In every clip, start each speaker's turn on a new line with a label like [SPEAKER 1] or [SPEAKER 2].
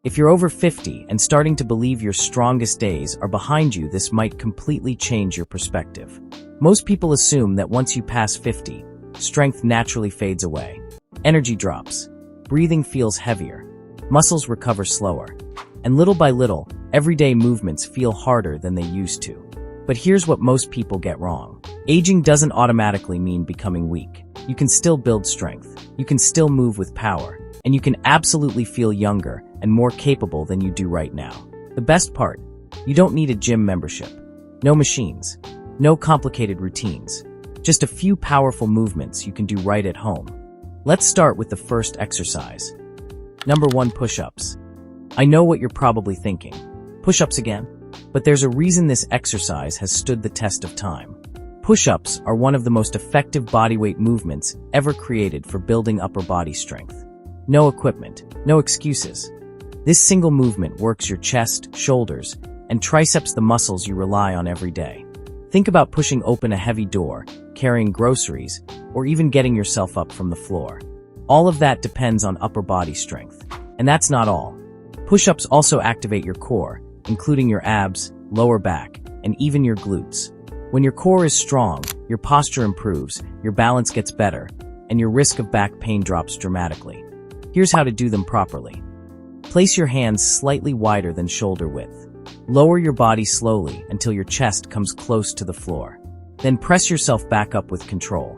[SPEAKER 1] If you're over 50 and starting to believe your strongest days are behind you, this might completely change your perspective. Most people assume that once you pass 50, strength naturally fades away. Energy drops, breathing feels heavier, muscles recover slower, and little by little, everyday movements feel harder than they used to. But here's what most people get wrong. Aging doesn't automatically mean becoming weak. You can still build strength, you can still move with power, and you can absolutely feel younger and more capable than you do right now. The best part, you don't need a gym membership. No machines, no complicated routines, just a few powerful movements you can do right at home. Let's start with the first exercise. Number 1, push-ups. I know what you're probably thinking. Push-ups again? But there's a reason this exercise has stood the test of time. Push-ups are one of the most effective bodyweight movements ever created for building upper body strength. No equipment, no excuses. This single movement works your chest, shoulders, and triceps, the muscles you rely on every day. Think about pushing open a heavy door, carrying groceries, or even getting yourself up from the floor. All of that depends on upper body strength. And that's not all. Push-ups also activate your core, including your abs, lower back, and even your glutes. When your core is strong, your posture improves, your balance gets better, and your risk of back pain drops dramatically. Here's how to do them properly. Place your hands slightly wider than shoulder width. Lower your body slowly until your chest comes close to the floor. Then press yourself back up with control.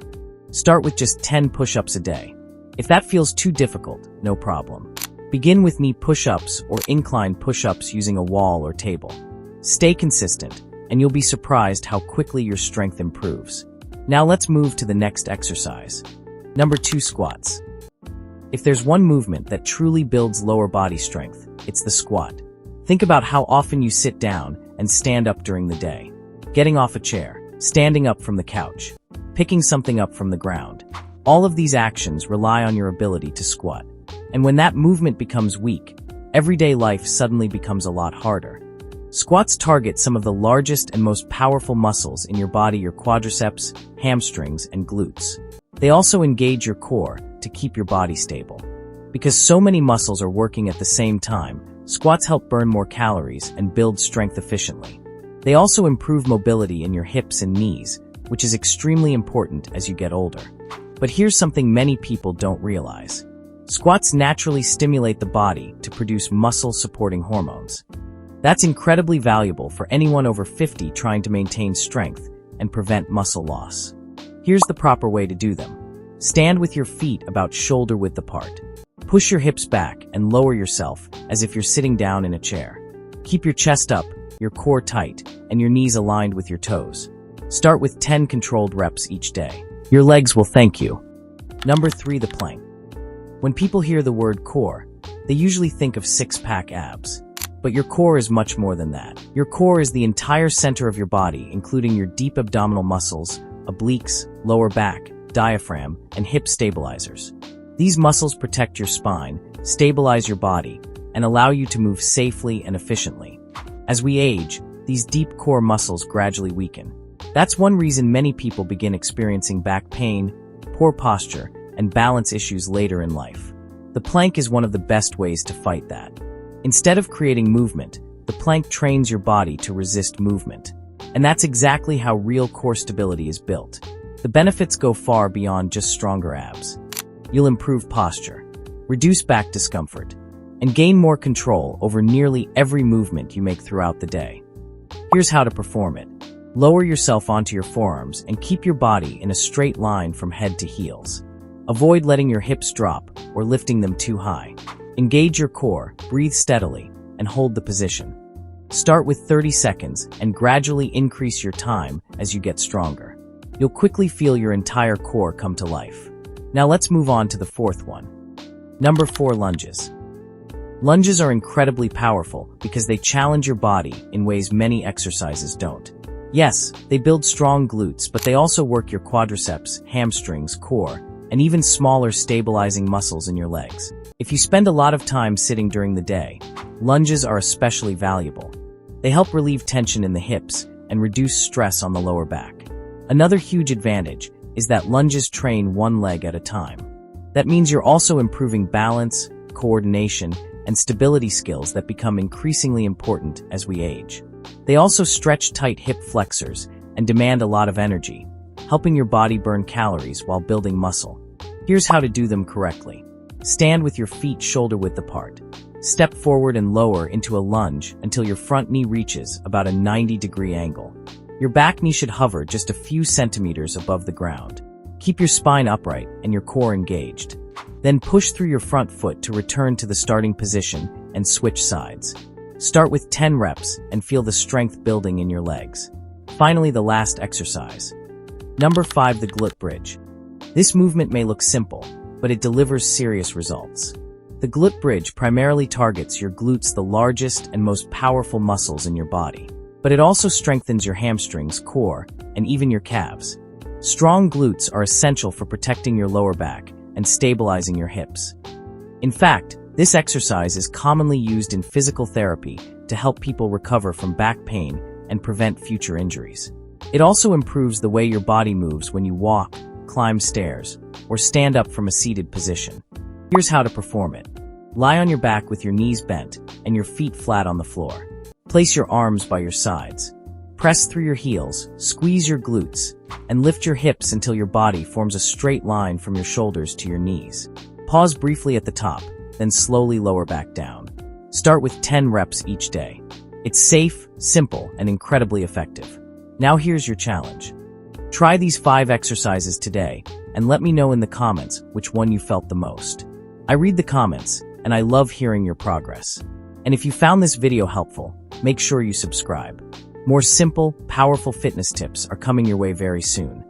[SPEAKER 1] Start with just 10 push-ups a day. If that feels too difficult, no problem. Begin with knee push-ups or incline push-ups using a wall or table. Stay consistent, and you'll be surprised how quickly your strength improves. Now let's move to the next exercise. Number 2, squats. If there's one movement that truly builds lower body strength, it's the squat. Think about how often you sit down and stand up during the day. Getting off a chair, standing up from the couch, picking something up from the ground. All of these actions rely on your ability to squat. And when that movement becomes weak, everyday life suddenly becomes a lot harder. Squats target some of the largest and most powerful muscles in your body, your quadriceps, hamstrings, and glutes. They also engage your core to keep your body stable. Because so many muscles are working at the same time, squats help burn more calories and build strength efficiently. They also improve mobility in your hips and knees, which is extremely important as you get older. But here's something many people don't realize. Squats naturally stimulate the body to produce muscle-supporting hormones. That's incredibly valuable for anyone over 50 trying to maintain strength and prevent muscle loss. Here's the proper way to do them. Stand with your feet about shoulder width apart. Push your hips back and lower yourself as if you're sitting down in a chair. Keep your chest up, your core tight, and your knees aligned with your toes. Start with 10 controlled reps each day. Your legs will thank you. Number 3, the plank. When people hear the word core, they usually think of six-pack abs. But your core is much more than that. Your core is the entire center of your body, including your deep abdominal muscles, obliques, lower back, diaphragm, and hip stabilizers. These muscles protect your spine, stabilize your body, and allow you to move safely and efficiently. As we age, these deep core muscles gradually weaken. That's one reason many people begin experiencing back pain, poor posture, and balance issues later in life. The plank is one of the best ways to fight that. Instead of creating movement, the plank trains your body to resist movement. And that's exactly how real core stability is built. The benefits go far beyond just stronger abs. You'll improve posture, reduce back discomfort, and gain more control over nearly every movement you make throughout the day. Here's how to perform it. Lower yourself onto your forearms and keep your body in a straight line from head to heels. Avoid letting your hips drop or lifting them too high. Engage your core, breathe steadily, and hold the position. Start with 30 seconds and gradually increase your time as you get stronger. You'll quickly feel your entire core come to life. Now let's move on to the fourth one. Number 4, lunges. Lunges are incredibly powerful because they challenge your body in ways many exercises don't. Yes, they build strong glutes, but they also work your quadriceps, hamstrings, core, and even smaller stabilizing muscles in your legs. If you spend a lot of time sitting during the day, lunges are especially valuable. They help relieve tension in the hips and reduce stress on the lower back. Another huge advantage is that lunges train one leg at a time. That means you're also improving balance, coordination, and stability skills that become increasingly important as we age. They also stretch tight hip flexors and demand a lot of energy, helping your body burn calories while building muscle. Here's how to do them correctly. Stand with your feet shoulder-width apart. Step forward and lower into a lunge until your front knee reaches about a 90-degree angle. Your back knee should hover just a few centimeters above the ground. Keep your spine upright and your core engaged. Then push through your front foot to return to the starting position and switch sides. Start with 10 reps and feel the strength building in your legs. Finally, the last exercise. Number 5, the glute bridge. This movement may look simple, but it delivers serious results. The glute bridge primarily targets your glutes, the largest and most powerful muscles in your body. But it also strengthens your hamstrings, core, and even your calves. Strong glutes are essential for protecting your lower back and stabilizing your hips. In fact, this exercise is commonly used in physical therapy to help people recover from back pain and prevent future injuries. It also improves the way your body moves when you walk, climb stairs, or stand up from a seated position. Here's how to perform it. Lie on your back with your knees bent and your feet flat on the floor. Place your arms by your sides. Press through your heels, squeeze your glutes, and lift your hips until your body forms a straight line from your shoulders to your knees. Pause briefly at the top, then slowly lower back down. Start with 10 reps each day. It's safe, simple, and incredibly effective. Now here's your challenge. Try these 5 exercises today, and let me know in the comments which one you felt the most. I read the comments, and I love hearing your progress. And if you found this video helpful, make sure you subscribe. More simple, powerful fitness tips are coming your way very soon.